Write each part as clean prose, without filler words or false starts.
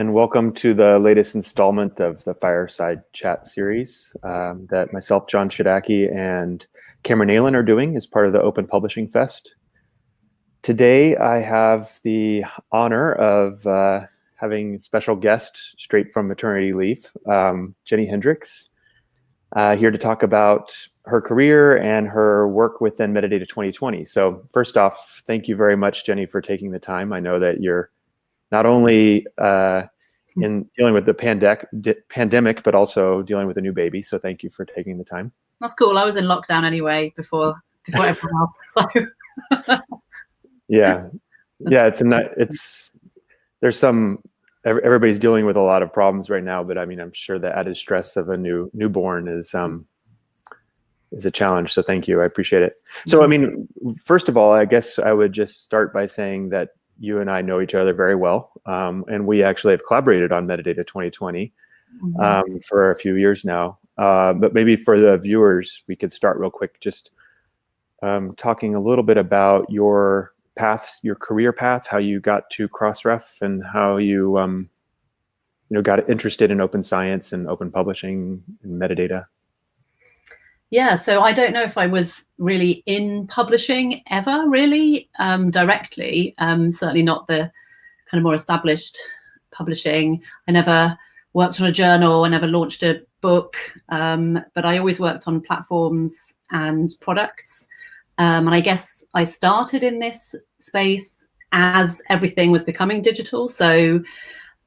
and welcome to the latest installment of the Fireside Chat series that myself, John Shidaki, and Cameron Nayland are doing as part of the Open Publishing Fest. Today, I have the honor of having a special guest straight from maternity leave, Ginny Hendricks, here to talk about her career and her work within Metadata 2020. So first off, thank you very much, Ginny, for taking the time. I know that you're not only in dealing with the pandemic, but also dealing with a new baby. So thank you for taking the time. That's cool. I was in lockdown anyway before everyone else. So yeah, everybody's dealing with a lot of problems right now, but I mean, I'm sure the added stress of a newborn is a challenge. So thank you. I appreciate it. So, I mean, first of all, I guess I would just start by saying that you and I know each other very well. And we actually have collaborated on Metadata 2020 for a few years now. But maybe for the viewers, we could start real quick, just talking a little bit about your path, your career path, how you got to Crossref and how you, got interested in open science and open publishing and metadata. Yeah, so I don't know if I was really in publishing ever, really, directly. Certainly not the kind of more established publishing. I never worked on a journal, I never launched a book, but I always worked on platforms and products. And I guess I started in this space as everything was becoming digital. So,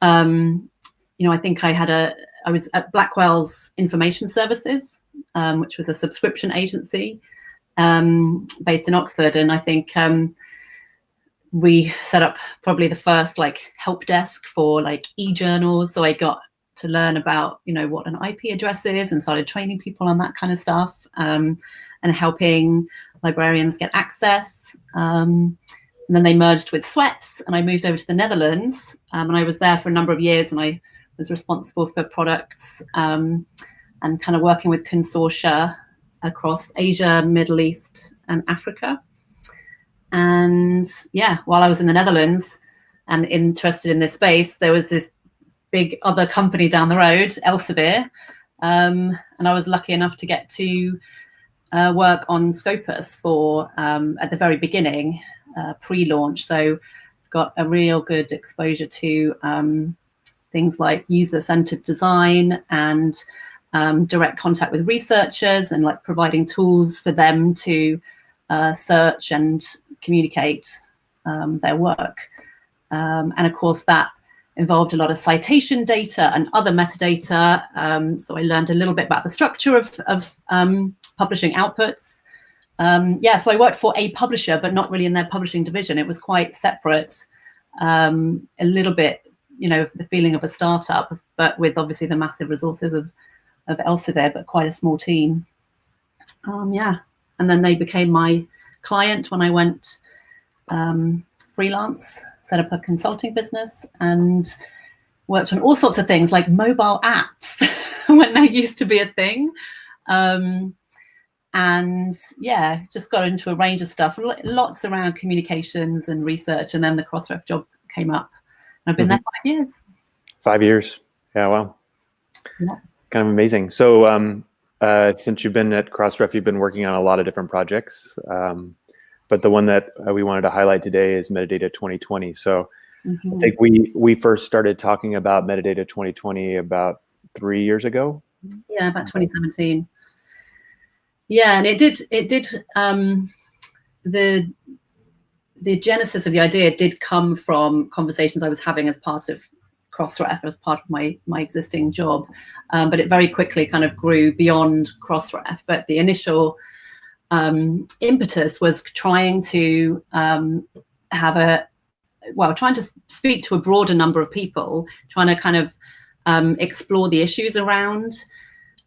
I think I was at Blackwell's Information Services, which was a subscription agency based in Oxford. And I think we set up probably the first help desk for e-journals. So I got to learn about, what an IP address is and started training people on that kind of stuff and helping librarians get access. And then they merged with Sweats and I moved over to the Netherlands. And I was there for a number of years and I was responsible for products and kind of working with consortia across Asia, Middle East, and Africa. And yeah, while I was in the Netherlands and interested in this space, there was this big other company down the road, Elsevier, and I was lucky enough to get to work on Scopus for, at the very beginning, pre-launch. So got a real good exposure to things like user-centered design and direct contact with researchers and providing tools for them to search and communicate their work. And of course, that involved a lot of citation data and other metadata. So I learned a little bit about the structure of publishing outputs. So I worked for a publisher, but not really in their publishing division. It was quite separate, a little bit, the feeling of a startup, but with obviously the massive resources of Elsevier, but quite a small team. And then they became my client when I went freelance, set up a consulting business and worked on all sorts of things like mobile apps when they used to be a thing. And yeah, just got into a range of stuff, lots around communications and research. And then the Crossref job came up. I've been there 5 years. 5 years. Yeah, wow. Yeah. Kind of amazing. So since you've been at Crossref, you've been working on a lot of different projects. But the one that we wanted to highlight today is Metadata 2020. So I think we first started talking about Metadata 2020 about 3 years ago. Yeah, about 2017. Yeah, and it did the genesis of the idea did come from conversations I was having as part of Crossref, as part of my existing job, but it very quickly kind of grew beyond Crossref. But the initial impetus was trying to trying to speak to a broader number of people, trying to kind of explore the issues around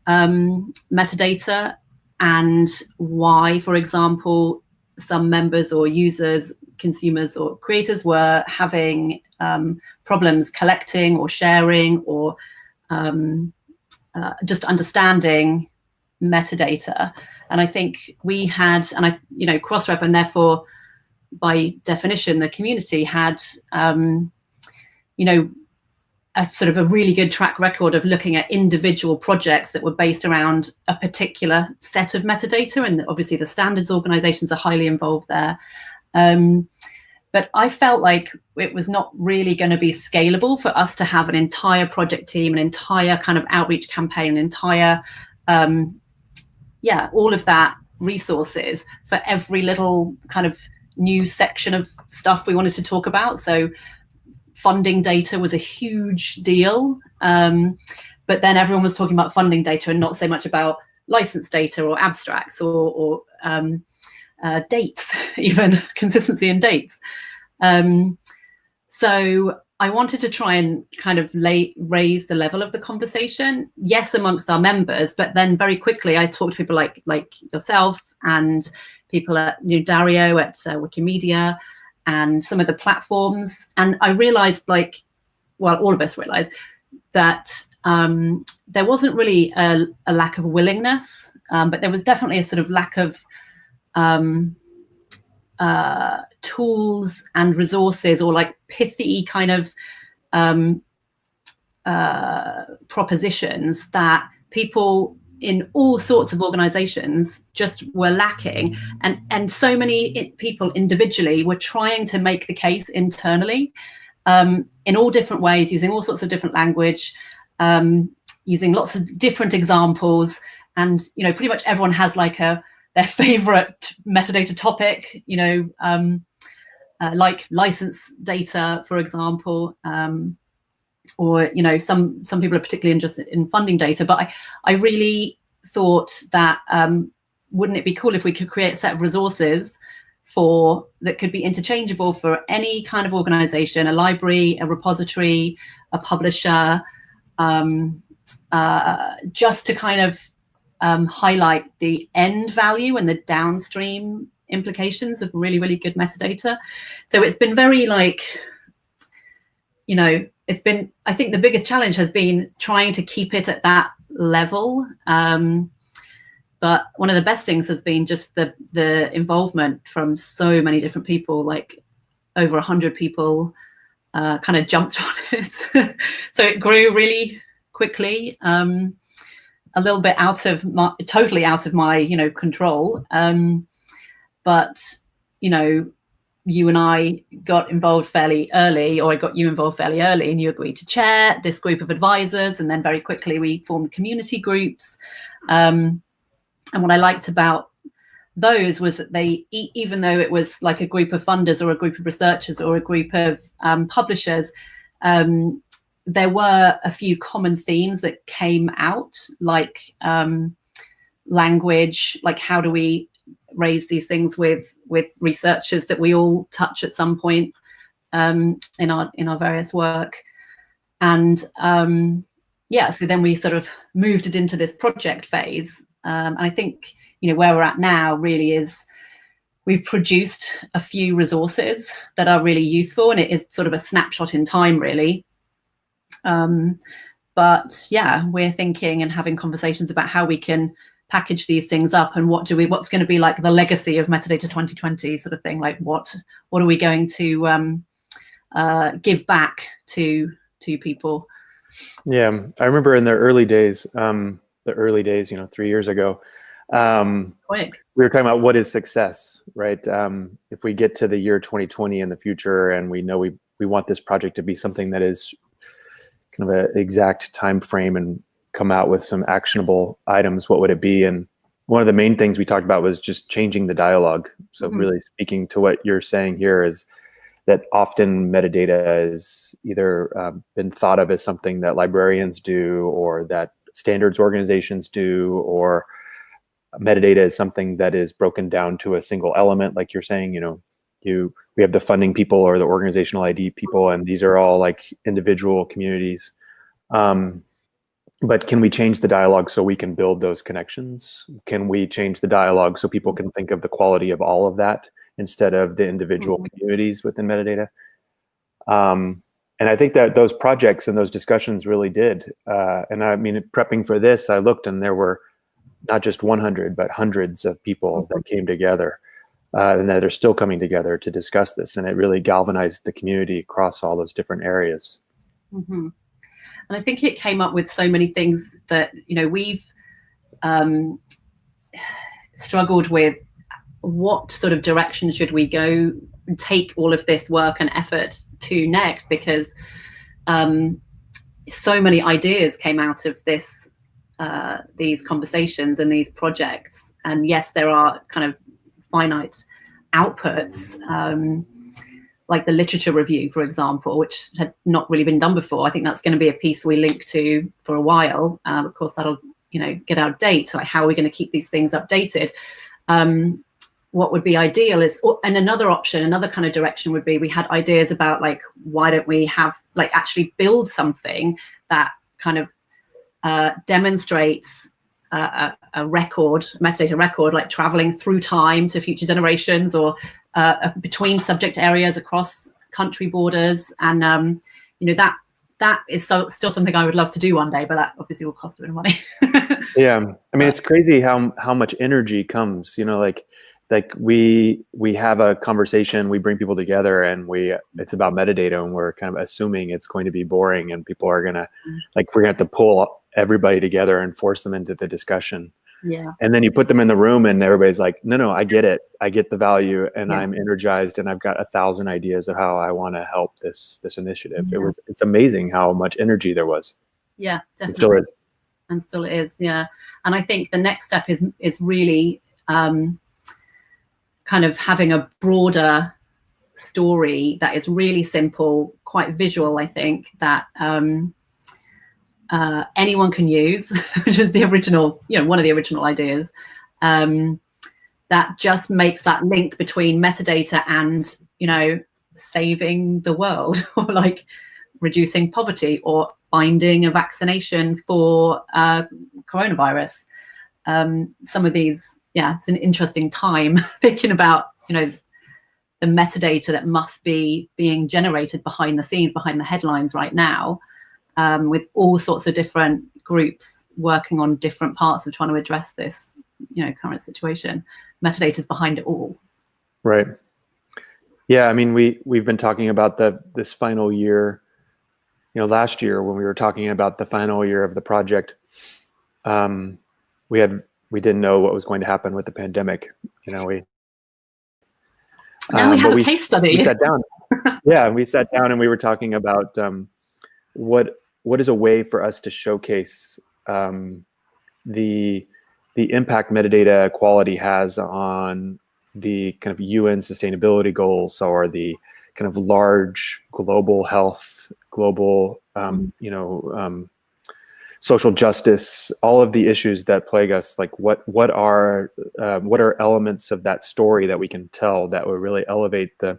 metadata and why, for example, some members or users, consumers or creators were having problems collecting or sharing or just understanding metadata. And I think we had, and Crossref, and therefore by definition, the community had, a sort of a really good track record of looking at individual projects that were based around a particular set of metadata, and obviously the standards organizations are highly involved there. But I felt like it was not really going to be scalable for us to have an entire project team, an entire kind of outreach campaign, an entire, all of that resources for every little kind of new section of stuff we wanted to talk about. So funding data was a huge deal. But then everyone was talking about funding data and not so much about license data or abstracts or dates, even consistency in dates. So I wanted to try and kind of raise the level of the conversation, yes, amongst our members, but then very quickly I talked to people like yourself and people at Dario at Wikimedia and some of the platforms. And I realized, all of us realized that there wasn't really a lack of willingness, but there was definitely a sort of lack of tools and resources, or like pithy kind of propositions that people in all sorts of organizations just were lacking. And so many people individually were trying to make the case internally in all different ways, using all sorts of different language, using lots of different examples. And, pretty much everyone has like their favorite metadata topic, like license data, for example, or some people are particularly interested in funding data. But I really thought that wouldn't it be cool if we could create a set of resources that could be interchangeable for any kind of organization, a library, a repository, a publisher, just to kind of highlight the end value and the downstream implications of really, really good metadata. So it's been very it's been, I think the biggest challenge has been trying to keep it at that level. But one of the best things has been just the involvement from so many different people, like over 100 people kind of jumped on it. So it grew really quickly, a little bit totally out of my, control. But, you and I got involved fairly early, or I got you involved fairly early, and you agreed to chair this group of advisors. And then very quickly we formed community groups. And what I liked about those was that they, even though it was like a group of funders or a group of researchers or a group of publishers, there were a few common themes that came out, like language, like how do we raise these things with researchers that we all touch at some point in our various work. And so then we sort of moved it into this project phase. And I think, where we're at now really is we've produced a few resources that are really useful, and it is sort of a snapshot in time, really. But yeah, we're thinking and having conversations about how we can package these things up, and what's going to be like the legacy of Metadata 2020 sort of thing. Like what are we going to give back to people? Yeah, I remember in the early days, 3 years ago, we were talking about what is success, right? If we get to the year 2020 in the future, and we know we want this project to be something that is kind of an exact time frame and come out with some actionable items, what would it be? And one of the main things we talked about was just changing the dialogue. So really speaking to what you're saying here is that often metadata is either been thought of as something that librarians do, or that standards organizations do, or metadata is something that is broken down to a single element. Like you're saying, we have the funding people or the organizational ID people, and these are all like individual communities. But can we change the dialogue so we can build those connections? Can we change the dialogue so people can think of the quality of all of that instead of the individual communities within metadata? And I think that those projects and those discussions really did. And I mean, prepping for this, I looked, and there were not just 100, but hundreds of people that came together, and that are still coming together to discuss this. And it really galvanized the community across all those different areas. Mm-hmm. And I think it came up with so many things that, we've struggled with. What sort of direction should we go take all of this work and effort to next? Because so many ideas came out of this, these conversations and these projects. And yes, there are kind of finite outputs, like the literature review, for example, which had not really been done before. I think that's going to be a piece we link to for a while. Of course, that'll get out of date. So how are we going to keep these things updated? What would be ideal is, and another option, another kind of direction would be, we had ideas about like, why don't we have like actually build something that kind of demonstrates a record, metadata record, like traveling through time to future generations, or between subject areas across country borders. And that is still something I would love to do one day, but that obviously will cost a bit of money. Yeah, I mean, it's crazy how much energy comes, like we have a conversation, we bring people together, and it's about metadata, and we're kind of assuming it's going to be boring, and people are gonna we're gonna have to pull everybody together and force them into the discussion. Yeah. And then you put them in the room, and everybody's like, no, I get it, I get the value, and I'm energized, and I've got 1,000 ideas of how I want to help this initiative. Yeah. It's amazing how much energy there was. Yeah, definitely. It still is. And still is, yeah. And I think the next step is really kind of having a broader story that is really simple, quite visual, I think, that anyone can use, which is the original, one of the original ideas, that just makes that link between metadata and, saving the world, or like reducing poverty, or finding a vaccination for coronavirus. Some of these, it's an interesting time thinking about, the metadata that must be being generated behind the scenes, behind the headlines right now, with all sorts of different groups working on different parts of trying to address this, current situation. Metadata is behind it all. Right. Yeah, I mean, we've been talking about this final year. Last year when we were talking about the final year of the project, we didn't know what was going to happen with the pandemic. Now we have a case study. We sat down. Yeah, we sat down and we were talking about what is a way for us to showcase the impact metadata quality has on the kind of UN sustainability goals, or the kind of large global health, global social justice, all of the issues that plague us. Like what are elements of that story that we can tell that would really elevate the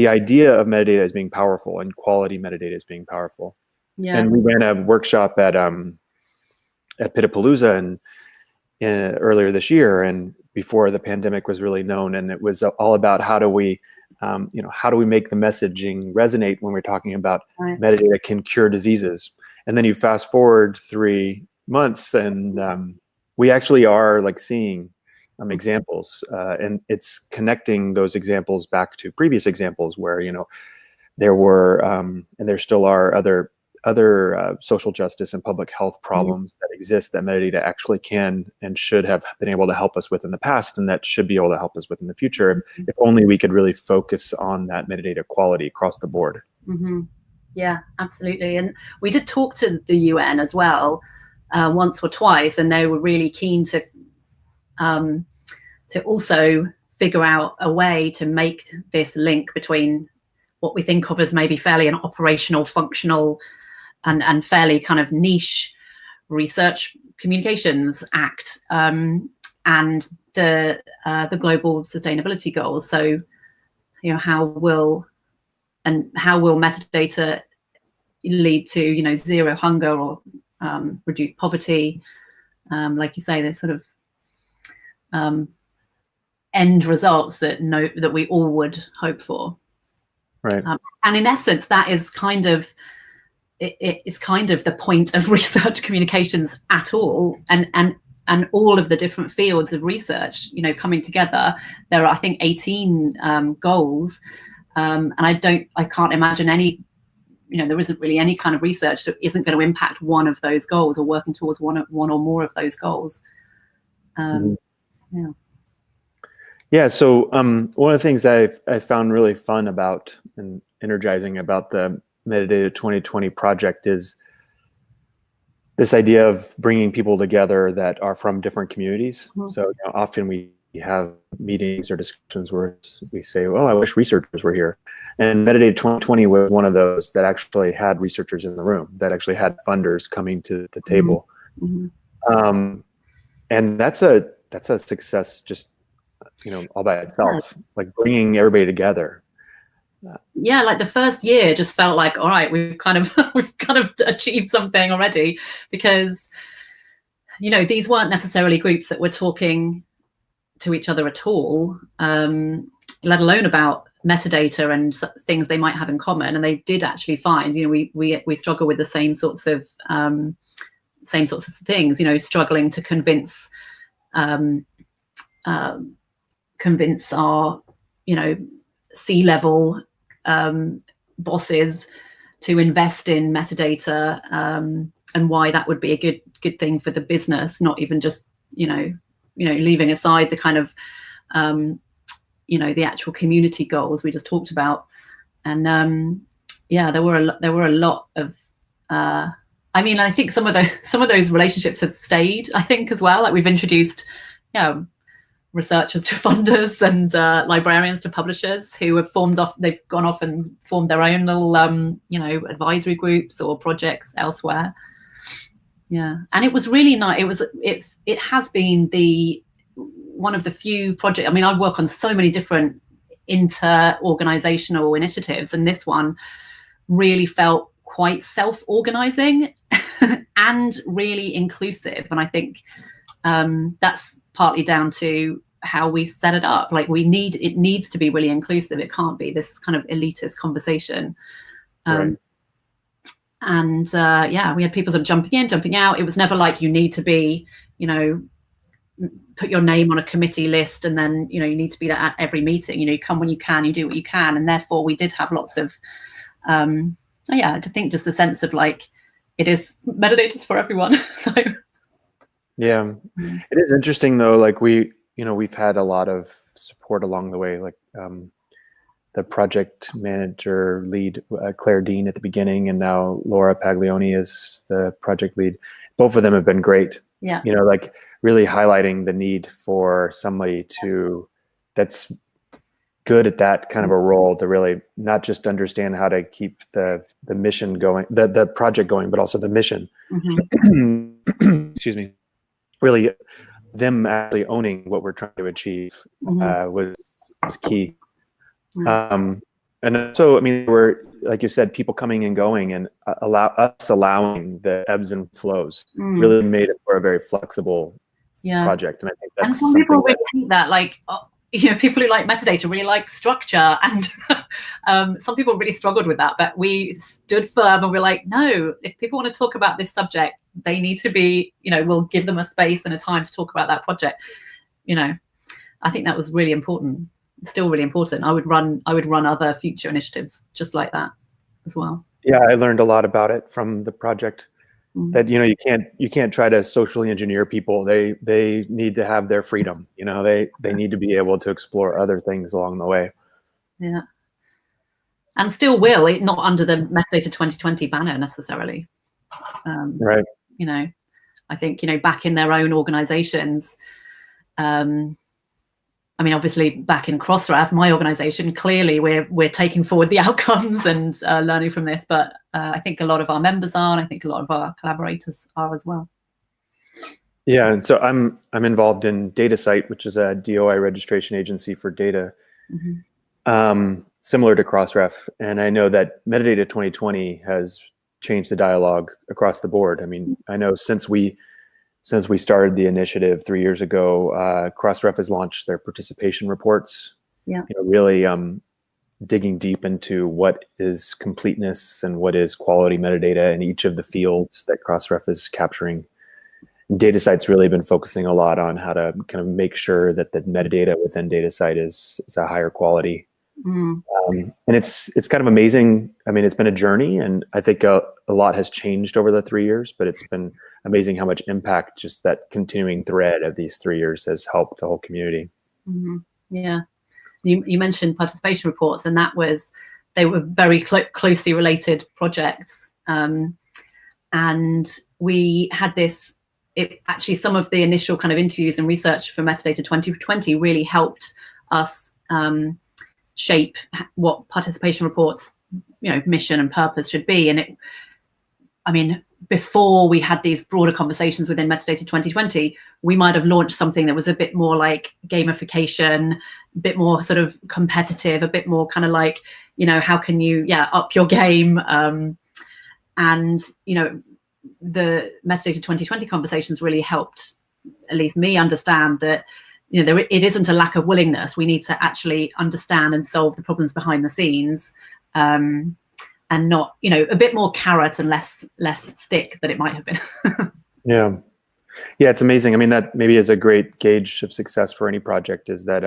idea of metadata as being powerful, and quality metadata as being powerful. Yeah. And we ran a workshop at Pitapalooza and earlier this year, and before the pandemic was really known, and it was all about how do we make the messaging resonate when we're talking about metadata can cure diseases. And then you fast forward 3 months, and we actually are like seeing examples, and it's connecting those examples back to previous examples where there were and there still are other social justice and public health problems that exist that metadata actually can and should have been able to help us with in the past, and that should be able to help us with in the future, if only we could really focus on that metadata quality across the board. Mm-hmm. Yeah, absolutely. And we did talk to the UN as well, once or twice, and they were really keen to also figure out a way to make this link between what we think of as maybe fairly an operational, functional, and fairly kind of niche research communications act, and the global sustainability goals. So, how will metadata lead to zero hunger, or reduce poverty? Like you say, there's sort of end results that we all would hope for. Right. And in essence, that is kind of it's kind of the point of research communications at all, and all of the different fields of research, coming together. There are, I think, 18 goals, and I can't imagine any there isn't really any kind of research that isn't going to impact one of those goals or working towards one or more of those goals. Yeah. Yeah. So one of the things I found really fun about and energizing about the Metadata 2020 project is this idea of bringing people together that are from different communities. Mm-hmm. So often we have meetings or discussions where we say, "Oh, I wish researchers were here." And Metadata 2020 was one of those that actually had researchers in the room, that actually had funders coming to the table. Mm-hmm. And that's a success just, all by itself, like bringing everybody together. Yeah, like the first year just felt like, all right, we've kind of achieved something already, because these weren't necessarily groups that were talking to each other at all, let alone about metadata and things they might have in common. And they did actually find, we struggle with the same sorts of things, struggling to convince our C-level bosses to invest in metadata, and why that would be a good thing for the business, not even just leaving aside the kind of the actual community goals we just talked about. And there were a lot of I think some of those relationships have stayed, I think, as well. Like we've introduced researchers to funders and librarians to publishers who have they've gone off and formed their own little advisory groups or projects elsewhere. Yeah, and it was really nice. It has been one of the few projects. I mean, I work on so many different inter-organizational initiatives, and this one really felt quite self-organizing and really inclusive. And I think that's partly down to how we set it up. Like it needs to be really inclusive. It can't be this kind of elitist conversation. Right. And we had people sort of jumping in, jumping out. It was never like you need to be, put your name on a committee list and then, you need to be there at every meeting. You come when you can, you do what you can. And therefore we did have lots of, I think just a sense of like, it is metadata's for everyone. So. Yeah, it is interesting though. Like we've had a lot of support along the way. Like the project manager lead, Claire Dean at the beginning, and now Laura Paglioni is the project lead. Both of them have been great. Yeah. Like really highlighting the need for somebody that's good at that kind of a role to really not just understand how to keep the mission going, the project going, but also the mission. Mm-hmm. Excuse me. Really, them actually owning what we're trying to achieve was key. Mm-hmm. And so, I mean, there were, like you said, people coming and going, and allowing the ebbs and flows really made it for a very flexible project. And I think that's and some people really think that, like, people who like metadata really like structure, and some people really struggled with that. But we stood firm and we're like, no, if people want to talk about this subject, they need to be, we'll give them a space and a time to talk about that project. I think that was really important. Still really important. I would run other future initiatives just like that as well. Yeah, I learned a lot about it from the project. That you can't try to socially engineer people. They need to have their freedom. They need to be able to explore other things along the way. Yeah, and still will, not under the Metadata 2020 banner necessarily. Right. I think back in their own organizations. I mean, obviously, back in Crossref, my organization, clearly we're taking forward the outcomes and learning from this. But I think a lot of our members are, and I think a lot of our collaborators are as well. Yeah, and so I'm involved in DataCite, which is a DOI registration agency for data, similar to Crossref. And I know that Metadata 2020 has changed the dialogue across the board. I mean, I know since we started the initiative 3 years ago, Crossref has launched their participation reports. Yeah, really digging deep into what is completeness and what is quality metadata in each of the fields that Crossref is capturing. DataCite's really been focusing a lot on how to kind of make sure that the metadata within DataCite is a higher quality. Mm. And it's kind of amazing. I mean, it's been a journey, and I think a lot has changed over the 3 years, but it's been amazing how much impact just that continuing thread of these 3 years has helped the whole community. Mm-hmm. Yeah. You mentioned participation reports, and they were very closely related projects. And we had this, actually some of the initial kind of interviews and research for Metadata 2020 really helped us shape what participation reports, mission and purpose should be. And before we had these broader conversations within Metadata 2020, we might have launched something that was a bit more like gamification, a bit more sort of competitive, a bit more kind of like, how can you, up your game? And, the Metadata 2020 conversations really helped, at least me, understand that, it isn't a lack of willingness. We need to actually understand and solve the problems behind the scenes. And not, a bit more carrot and less stick than it might have been. Yeah, it's amazing. I mean, that maybe is a great gauge of success for any project, is that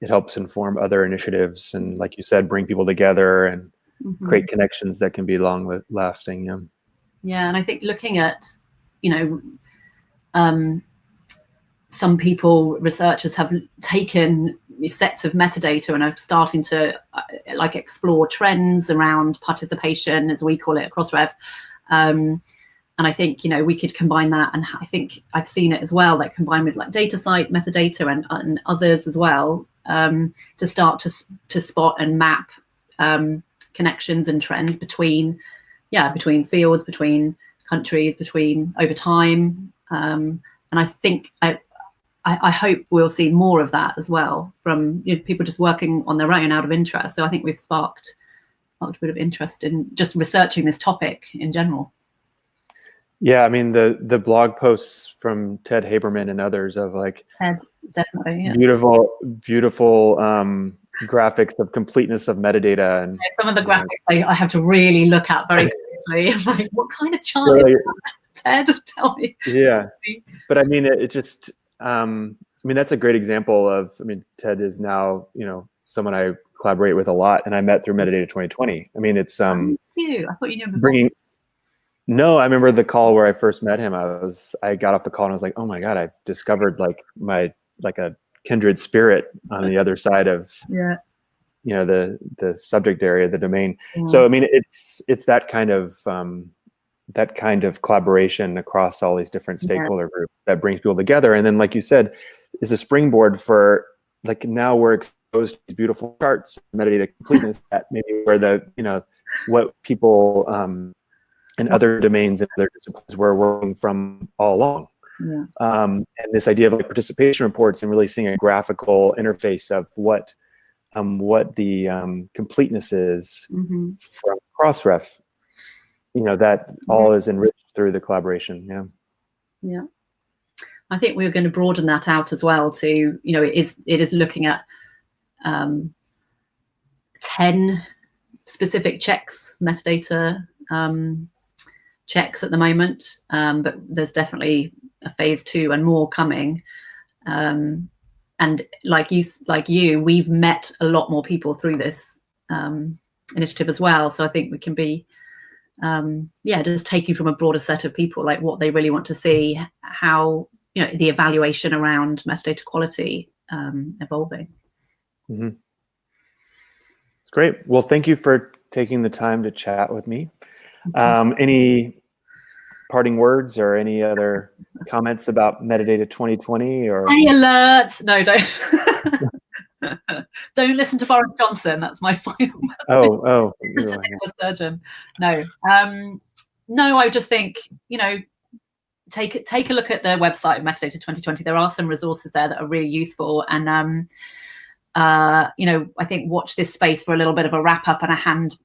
it helps inform other initiatives and, like you said, bring people together and create connections that can be long lasting. Yeah, and I think looking at, some people, researchers, have taken sets of metadata and are starting to explore trends around participation, as we call it at Crossref. And I think, we could combine that, and I think I've seen it as well, like combined with like DataCite metadata and others as well, to start to spot and map connections and trends between fields, between countries, over time. And I think I hope we'll see more of that as well from people just working on their own out of interest. So I think we've sparked a bit of interest in just researching this topic in general. Yeah, I mean, the blog posts from Ted Haberman and others of Ted, definitely, yeah. beautiful graphics of completeness of metadata, and some of the graphics I have to really look at very closely. I'm like, what kind of chart is that? Ted, tell me. Yeah, but I mean, it just. I mean, that's a great example of. I mean, Ted is now someone I collaborate with a lot, and I met through Metadata 2020. I mean, it's Thank you. I thought you knew bringing. No, I remember the call where I first met him. I got off the call and I was like, oh my God, I've discovered a kindred spirit on the other side of the subject area, the domain. Yeah. So I mean, it's that kind of collaboration across all these different stakeholder groups that brings people together. And then, like you said, is a springboard for now we're exposed to these beautiful charts, metadata completeness, that maybe where what people in other domains and other disciplines were working from all along. Yeah. And this idea of participation reports and really seeing a graphical interface of what the completeness is from Crossref. That all is enriched through the collaboration. Yeah. I think we're going to broaden that out as well to, it is looking at 10 specific checks, metadata checks at the moment, but there's definitely a phase 2 and more coming. And like you, we've met a lot more people through this initiative as well. So I think we can be just taking from a broader set of people, like what they really want to see, how the evaluation around metadata quality evolving. Mm-hmm. It's great. Well, thank you for taking the time to chat with me. Any parting words or any other comments about Metadata 2020 or any alerts? No, don't. Don't listen to Boris Johnson. That's my final message. Listen to Nicola Sturgeon. No. No, I just think, take a look at the website of Metadata 2020. There are some resources there that are really useful. And I think watch this space for a little bit of a wrap up and a hand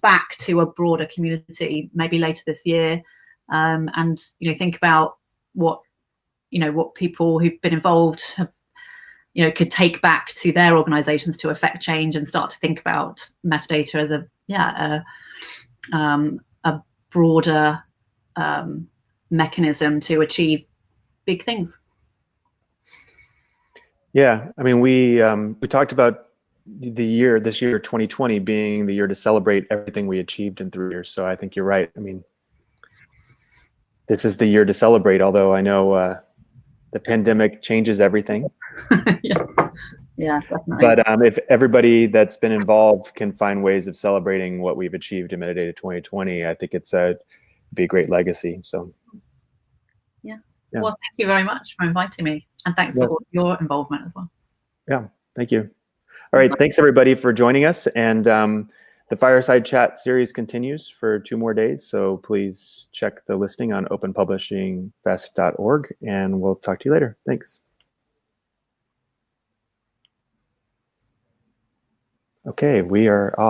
back to a broader community, maybe later this year. And think about what people who've been involved have could take back to their organizations to affect change and start to think about metadata as a broader mechanism to achieve big things. Yeah, I mean, we talked about this year 2020 being the year to celebrate everything we achieved in 3 years. So I think you're right. I mean, this is the year to celebrate, although I know the pandemic changes everything. Yeah, definitely. But if everybody that's been involved can find ways of celebrating what we've achieved in Metadata 2020, I think it'd be a great legacy. So yeah. Well, thank you very much for inviting me, and thanks for your involvement as well. Yeah, thank you. All right, thanks everybody for joining us, and the Fireside Chat series continues for 2 more days, so please check the listing on openpublishingfest.org, and we'll talk to you later. Thanks. Okay, we are off.